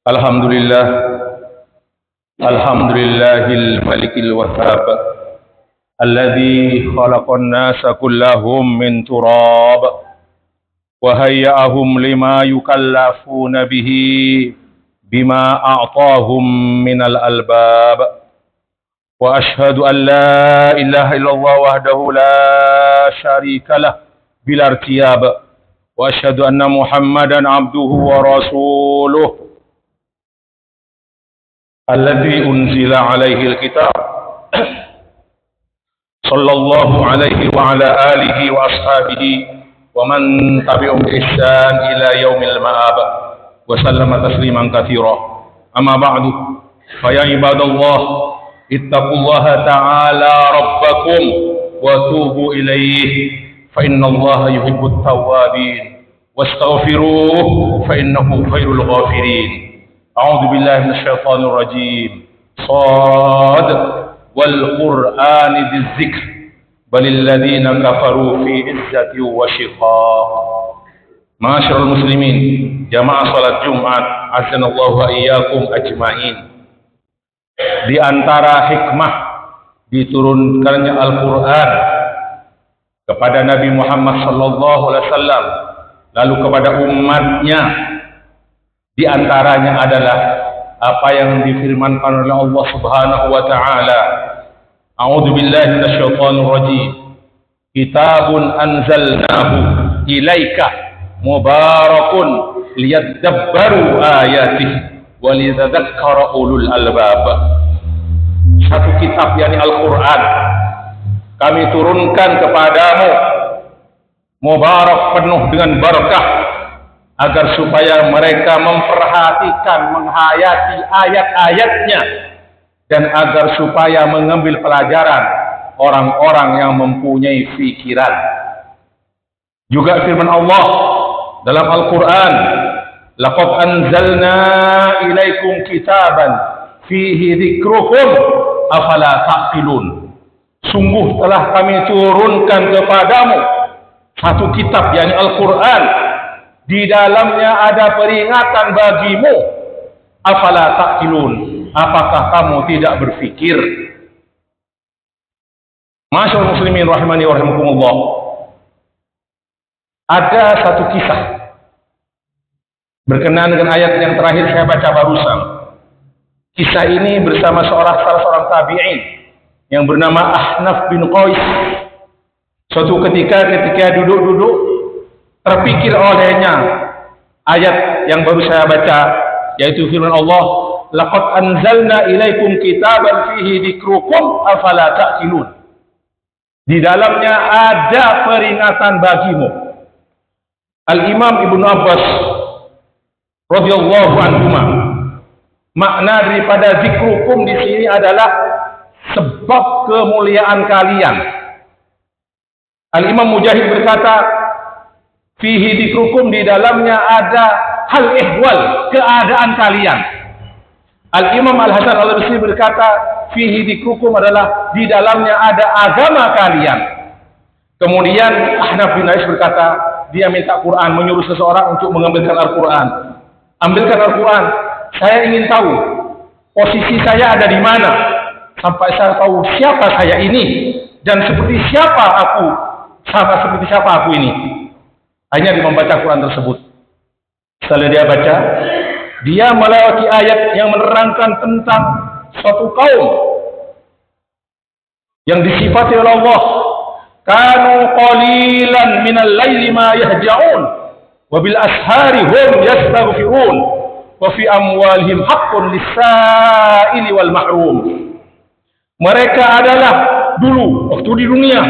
Alhamdulillah, alhamdulillahil malikil wahhab, alladzi khalaqan nasa kullahum min turab, wa hayya'ahum lima yukallafuna bihi bima a'tahum minal albab. Wa ashhadu an la ilaha illallah wahdahu la syarika lah bila irtiyab. Wa ashhadu anna Muhammadan abduhu wa rasuluh alladzi unzila alaihi alkitab sallallahu alaihi wa ala alihi wa ashabihi wa man tabi'um bi ihsan ila yaumil ma'ab wa sallama tasliman katsira. Amma ba'du, fa ya ibadallah ittaqullaha ta'ala rabbakum wa tubu ilaihi fa innallaha yuhibbut tawwabin wastaghfiruhu fa innahu khairul ghafirin. A'udzu billahi minasyaitonir rajim. Shad wal Qur'ani dzikr balil ladzina kafaru fi izzati wa shiqaq. Ma'asyiral muslimin, jamaah salat Jumat, azanallahu wa iyyakum ajmain. Di antara hikmah diturunkannya Al-Qur'an kepada Nabi Muhammad sallallahu alaihi wasallam lalu kepada umatnya, di antaranya adalah apa yang difirmankan oleh Allah Subhanahu wa taala. A'udzu billahi minasyaitonir rajim. Kitabun anzalnahu ilaika mubarakun liyadabbaru ayatihi wa liyadhakkara ulul albab. Satu kitab, yakni Al-Qur'an, kami turunkan kepadamu, mubarak, penuh dengan berkah, agar supaya mereka memperhatikan, menghayati ayat-ayatnya, dan agar supaya mengambil pelajaran orang-orang yang mempunyai fikiran. Juga firman Allah dalam Al-Quran, laqad anzalna ilaikum kitaban fihi dzikrukum afala taqilun. Sungguh telah kami turunkan kepadamu satu kitab, yakni Al-Quran, di dalamnya ada peringatan bagimu. Afala taqilun, apakah kamu tidak berfikir? Masyaallah muslimin rahimani wa rahimakumullah. Ada satu kisah berkenaan dengan ayat yang terakhir saya baca barusan. Kisah ini bersama salah seorang tabi'in yang bernama Ahnaf bin Qais. Suatu ketika duduk-duduk, terpikir olehnya ayat yang baru saya baca, yaitu firman Allah, laqad anzalna ilaikum kitaban fihi dzikrukum afala ta'qilun. Di dalamnya ada peringatan bagimu. Al-Imam Ibnu Abbas radhiyallahu anhuma, makna daripada dzikrukum di sini adalah sebab kemuliaan kalian. Al-Imam Mujahid berkata, fihi dzikrukum, di dalamnya ada hal ihwal, keadaan kalian. Al-Imam Al-Hasan Al-Basri berkata, fihi dzikrukum adalah di dalamnya ada agama kalian. Kemudian Ahnaf bin Qais berkata, dia minta Quran, menyuruh seseorang untuk mengambilkan Al-Quran. Ambilkan Al-Quran, saya ingin tahu posisi saya ada di mana, sampai saya tahu siapa saya ini dan seperti siapa aku, seperti siapa aku ini. Hanya dia membaca Quran tersebut. Setelah dia baca, dia melewati ayat yang menerangkan tentang suatu kaum yang disifati oleh Allah, kanu qalilan minal laili ma yahja'un wa bil ashari hum yastaghfirun wa fi amwalihim haqqun lis-sa'ili wal mahrum. Mereka adalah dulu waktu di dunia,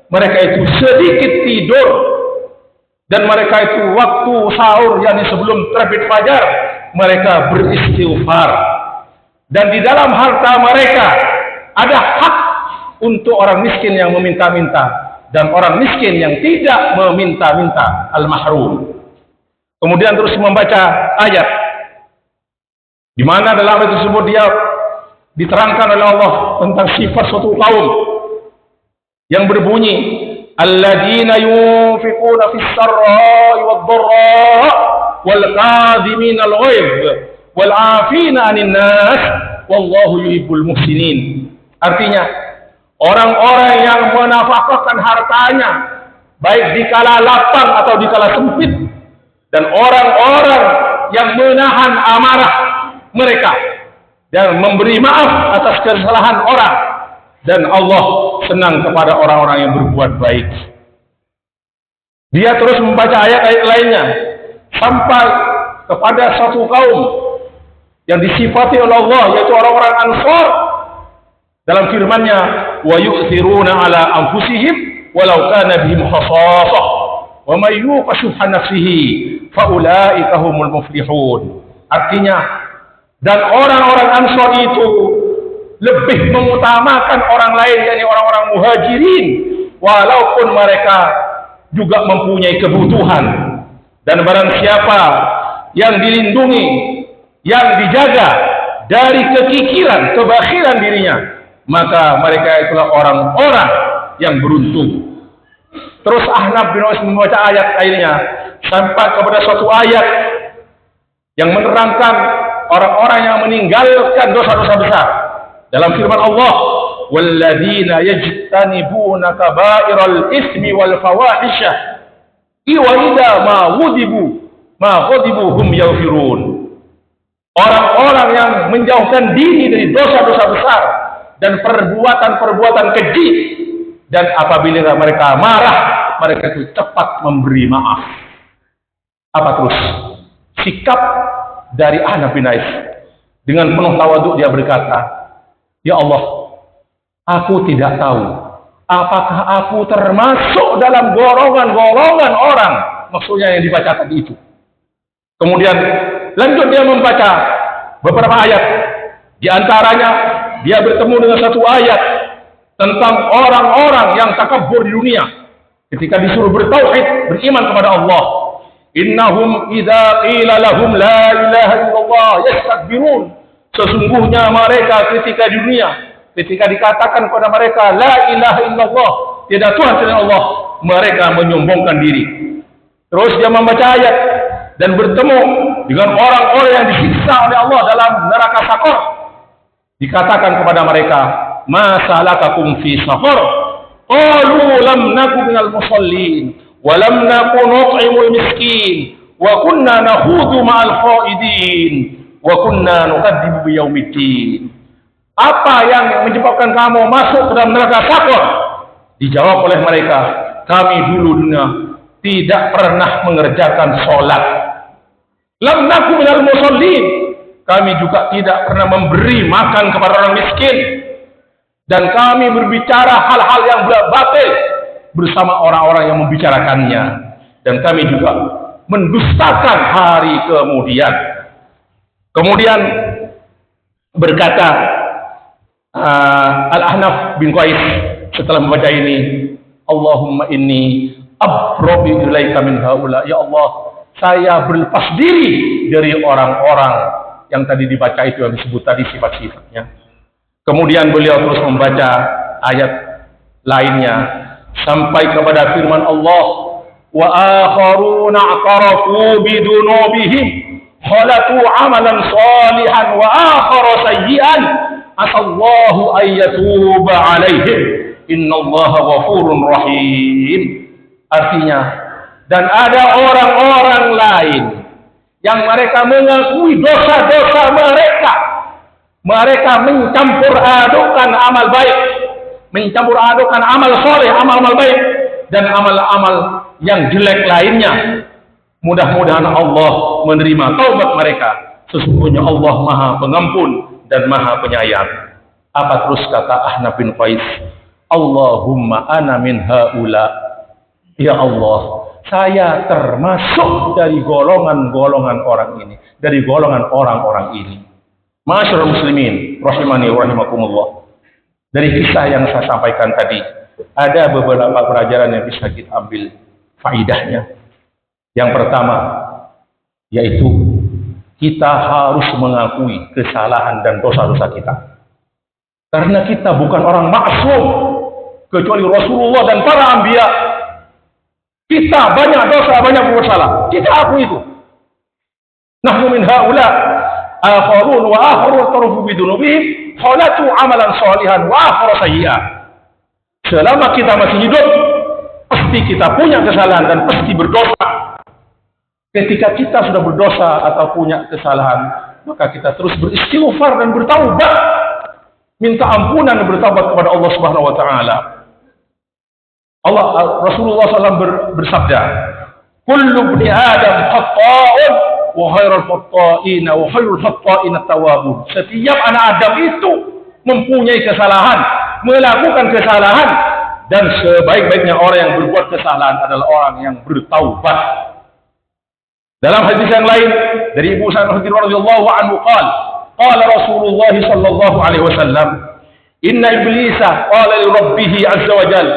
mereka itu sedikit tidur, dan mereka itu waktu sahur, yakni sebelum terbit fajar, mereka beristighfar. Dan di dalam harta mereka ada hak untuk orang miskin yang meminta-minta dan orang miskin yang tidak meminta-minta, al-mahrum. Kemudian terus membaca ayat di mana dalam ayat tersebut dia diterangkan oleh Allah tentang sifat suatu kaum yang berbunyi, alladzina yunfiquna fis sarra'i wad dharra wal kadhimin al ghaidh wal 'afina 'anil nas wallahu yuhibbul muhsinin. Artinya, orang-orang yang menafkahkan hartanya baik di kala lapang atau di kala sempit, dan orang-orang yang menahan amarah mereka dan memberi maaf atas kesalahan orang, dan Allah senang kepada orang-orang yang berbuat baik. Dia terus membaca ayat-ayat lainnya sampai kepada satu kaum yang disifati oleh Allah, yaitu orang-orang Ansar. Dalam firman-Nya, wa yu'thiruna ala anfusihim walau kana bihim khasasah wa may yuqa shuhha nafsihi fa ulaika humul muflihun. Artinya, dan orang-orang Ansar itu lebih mengutamakan orang lain, yakni orang-orang muhajirin, walaupun mereka juga mempunyai kebutuhan. Dan barang siapa yang dilindungi, yang dijaga dari kekikiran, kebakhilan dirinya, maka mereka itulah orang-orang yang beruntung. Terus Ahnaf bin Qais membaca ayat lainnya sampai kepada suatu ayat yang menerangkan orang-orang yang meninggalkan dosa-dosa besar. Dalam firman Allah, walladzina yajtanibuna kaba'iral ismi wal fawahisha wa idza ma ghadibu hum yaghfirun. Orang-orang yang menjauhkan diri dari dosa-dosa besar dan perbuatan-perbuatan keji, dan apabila mereka marah, mereka itu cepat memberi maaf. Apa terus sikap dari Ahnaf bin Qais? Dengan penuh tawadhu dia berkata, ya Allah, aku tidak tahu apakah aku termasuk dalam golongan-golongan orang, maksudnya yang dibaca tadi itu. Kemudian lanjut dia membaca beberapa ayat. Di antaranya dia bertemu dengan satu ayat tentang orang-orang yang takabur di dunia ketika disuruh bertauhid, beriman kepada Allah. Innahum idza qila lahum la ilaha illallah yastakbirun. Sesungguhnya mereka ketika di dunia, ketika dikatakan kepada mereka la ilaha illallah, tiada Tuhan selain Allah, mereka menyombongkan diri. Terus dia membaca ayat dan bertemu dengan orang-orang yang disiksa oleh Allah dalam neraka Saqar. Dikatakan kepada mereka, ma salakakum fi saqar? Qalu lam naku minal musallin wa lam naku nut'imul miskin wa kunna nakhudu ma'al khaidin wa kunna nukadzibu biyaumiddin. Apa yang menyebabkan kamu masuk ke dalam neraka Saqar? Dijawab oleh mereka, kami dulu dunia tidak pernah mengerjakan sholat. Lam naku minal musallin, kami juga tidak pernah memberi makan kepada orang miskin, dan kami berbicara hal-hal yang batil bersama orang-orang yang membicarakannya, dan kami juga mendustakan hari kemudian. Kemudian berkata Al-Ahnaf bin Qais setelah membaca ini, Allahumma inni abra'u ilaika min haula. Ya Allah, saya berlepas diri dari orang-orang yang tadi dibaca itu, yang disebut tadi sifat-sifatnya. Kemudian beliau terus membaca ayat lainnya sampai kepada firman Allah, wa akharuna aqarafu bidunubihim khalatu amalan salihan wa akhara sayyi'an asallahu ayyatuba alaihim innallaha ghafurun rahim. Artinya, dan ada orang-orang lain yang mereka mengakui dosa-dosa mereka. Mereka mencampur adukan amal baik, mencampur adukan amal soleh, amal-amal baik, dan amal-amal yang jelek lainnya. Mudah-mudahan Allah menerima taubat mereka. Sesungguhnya Allah Maha Pengampun dan Maha Penyayang. Apa terus kata Ahnaf bin Qais? Allahumma ana min haula. Ya Allah, saya termasuk dari golongan-golongan orang ini, dari golongan orang-orang ini. Ma'asyiral muslimin, rahimani wa rahimakumullah. Dari kisah yang saya sampaikan tadi, ada beberapa pelajaran yang bisa kita ambil faidahnya. Yang pertama, yaitu kita harus mengakui kesalahan dan dosa-dosa kita. Karena kita bukan orang maksum, kecuali Rasulullah dan para anbiya. Kita banyak dosa, banyak bersalah. Kita akui itu. Nahnu min haula. akharun wa akharu tarufu bidunubihim khalatu amalan sholihan wa akharu sayyi'ah. Selama kita masih hidup, pasti kita punya kesalahan dan pasti berdosa. Ketika kita sudah berdosa atau punya kesalahan, maka kita terus beristighfar dan bertaubat, minta ampunan dan bertaubat kepada Allah Subhanahu wa taala. Rasulullah SAW bersabda, "Kullu ibni Adam khata'un wa khairul khata'ina wa khairul khata'ina at-tawwabun." Setiap anak Adam itu mempunyai kesalahan, melakukan kesalahan, dan sebaik-baiknya orang yang berbuat kesalahan adalah orang yang bertaubat. Dalam hadis yang lain dari Ibu Sa'id radhiyallahu anhu qala Rasulullah sallallahu alaihi wasallam, "Inna iblisa qala li rabbih azza wa jalla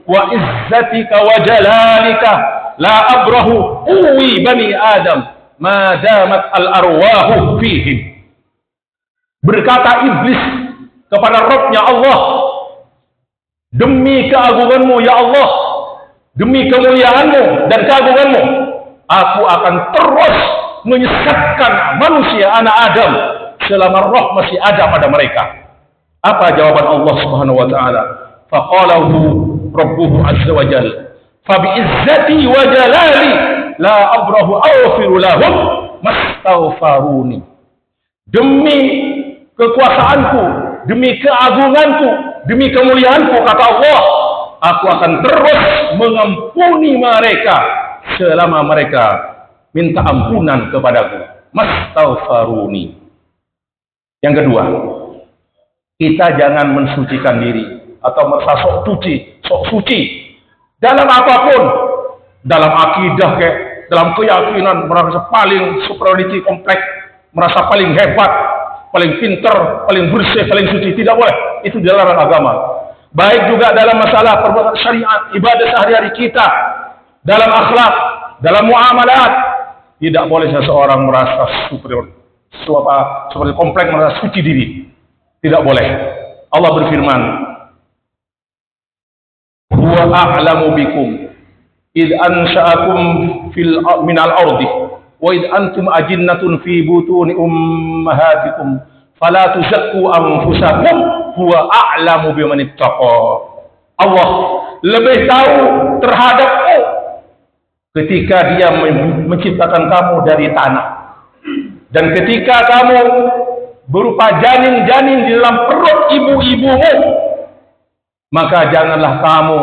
wa izzatika wa jalalika la abrahu uwi bani Adam ma damat al-arwahu fihim." Berkata iblis kepada Rabb-nya Allah, "Demi keagunganmu ya Allah, demi kemuliaanmu dan keagunganmu, aku akan terus menyesatkan manusia anak Adam selama roh masih ada pada mereka." Apa jawaban Allah Subhanahu wa taala? Faqalahu rabbuhu azza wa jalla, "Fa bi izzati wa jalali la abrahu aghfiru lahum mastaghfaruni." Demi kekuasaanku, demi keagunganku, demi kemuliaanku, kata Allah, aku akan terus mengampuni mereka selama mereka minta ampunan kepadaku. Mastaghfaruni. Yang kedua, kita jangan mensucikan diri atau merasa sok suci dalam apapun, dalam akidah dalam keyakinan merasa paling superiority kompleks, merasa paling hebat, paling pinter, paling bersih, paling suci. Tidak boleh. Itu dilarang agama. Baik juga dalam masalah perbuatan syariat, ibadah sehari-hari kita, dalam akhlak, dalam muamalat, tidak boleh seseorang merasa superior, seperti kompleks, merasa suci diri. Tidak boleh. Allah berfirman, "Huwa a'lamu bikum id ansha'akum minal ardi wa id antum ajinnatun fi butuni ummahatikum fala tuzakku anfusakum huwa a'lamu biman ittaqa." Allah lebih tahu terhadapmu ketika Dia menciptakan kamu dari tanah, dan ketika kamu berupa janin-janin di dalam perut ibu-ibumu, maka janganlah kamu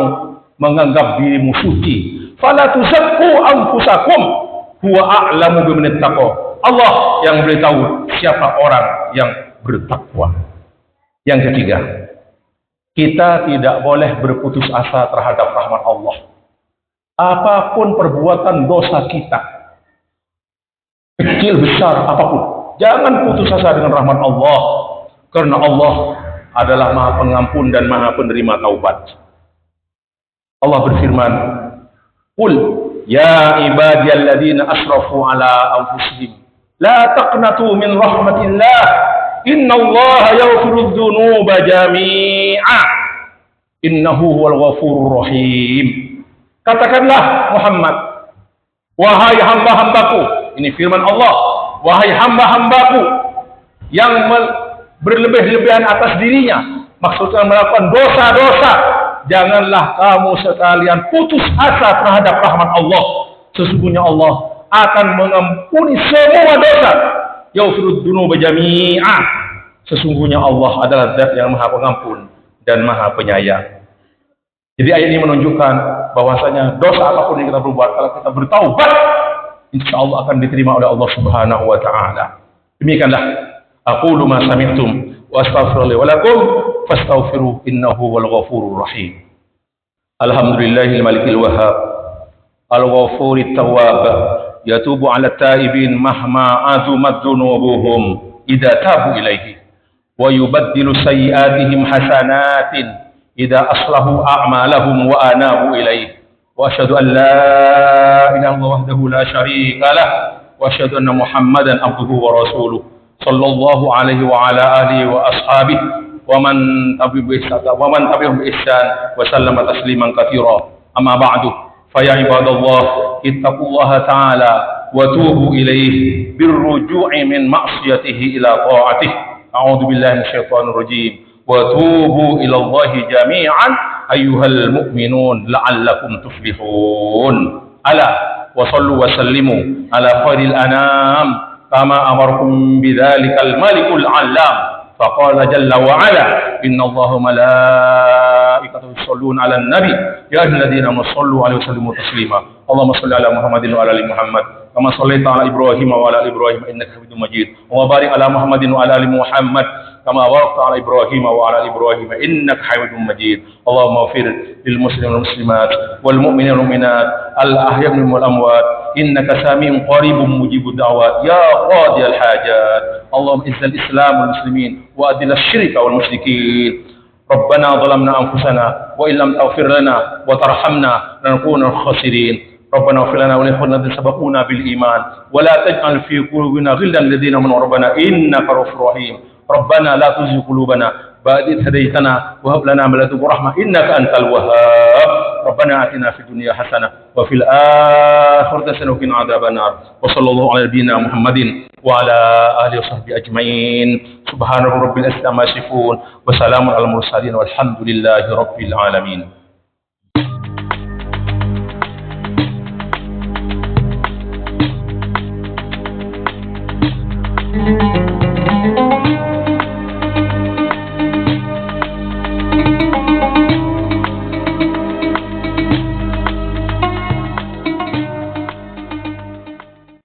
menganggap dirimu suci. Fala tuzakku anfusakum huwa a'lamu biman ittaqa. Allah yang beritahu siapa orang yang bertakwa. Yang ketiga, kita tidak boleh berputus asa terhadap rahmat Allah. Apapun perbuatan dosa kita, kecil besar apapun, jangan putus asa dengan rahmat Allah, karena Allah adalah Maha Pengampun dan Maha Penerima taubat. Allah berfirman, "Qul ya ibadiyalladzina asrafu ala anfusihim la taqnatu min rahmatillah innallaha yaghfiru dzunuba jami'a innahu huwal ghafurur rahim." Katakanlah Muhammad, wahai hamba-hambaku, ini firman Allah, wahai hamba-hambaku yang berlebih-lebihan atas dirinya, maksudnya melakukan dosa-dosa, janganlah kamu sekalian putus asa terhadap rahmat Allah. Sesungguhnya Allah akan mengampuni semua dosa. Yaghfirud dzunuba jami'a. Sesungguhnya Allah adalah Zat yang Maha Pengampun dan Maha Penyayang. Jadi ayat ini menunjukkan bahwasanya dosa apapun yang kita berbuat, kalau kita bertaubat, insya Allah akan diterima oleh Allah Subhanahu wa taala. Demikianlah aqulu ma sami'tum wa astaghfirullahi wa lakum fastaghfiru innahu wal ghafurur rahim. Alhamdulillahil malikil wahhab al-ghafurit tawwab yatubu 'ala at-taibin mahma azumat dhunubuhum idza tabu ilaihi wa yubaddilu sayyi'atihim hasanatin idza aslahu a'malahum wa anabu ilaihi. Wa asyhadu an la ilaha illallah wahdahu la syarika lah wa asyhadu anna Muhammadan abduhu wa rasuluh sallallahu alaihi wa ala alihi wa ashabihi wa man tabi'ahum bi ihsan wa sallama tasliman katsira. Amma ba'du, fa ya ibadallah ittaqullaha ta'ala وتوبوا إليه بالرجوع من معصيته إلى طاعته. أعوذ بالله من الشيطان الرجيم. وتوبوا إلى الله جميعا أيها المؤمنون لعلكم تفلحون. ألا وصلوا وسلموا على خير الأنام كما أمركم بذلك الملك العلام. فقال جل وعلا: إن الله وملائكته يصلون على النبي يا أيها الذين آمنوا صلوا عليه وسلموا تسليما. اللهم صل على محمد وعلى آل محمد كما صليت على إبراهيم وعلى آل إبراهيم إنك حميد مجيد. وبارك على محمد وعلى آل محمد كما باركت على إبراهيم وعلى آل إبراهيم إنك حميد مجيد. اللهم اغفر للمسلمين والمسلمات والمؤمنين والمؤمنات الأحياء منهم والأموات إنك سميع قريب مجيب الدعوات يا قاضي الحاجات. اللهم اعز الإسلام والمسلمين وأذل الشرك والمشركين. ربنا ظلمنا أنفسنا وإن لم تغفر لنا وترحمنا لنكون من الخاسرين. ربنا اغفر لنا ولإخواننا الذين سبقونا بالإيمان ولا تجعل في قلوبنا غلا للذين آمنوا ربنا إنك رؤوف رحيم. ربنا لا تزغ قلوبنا بعد إذ هديتنا وهب لنا من لدنك رحمة إنك أنت الوهاب. ربنا آتنا في الدنيا حسنة وفي الآخرة حسنة وقنا عذاب النار. وصلى الله على نبينا محمد وعلى آله وصحبه أجمعين. سبحان رب العزة عما يصفون وسلام على المرسلين والحمد لله رب العالمين.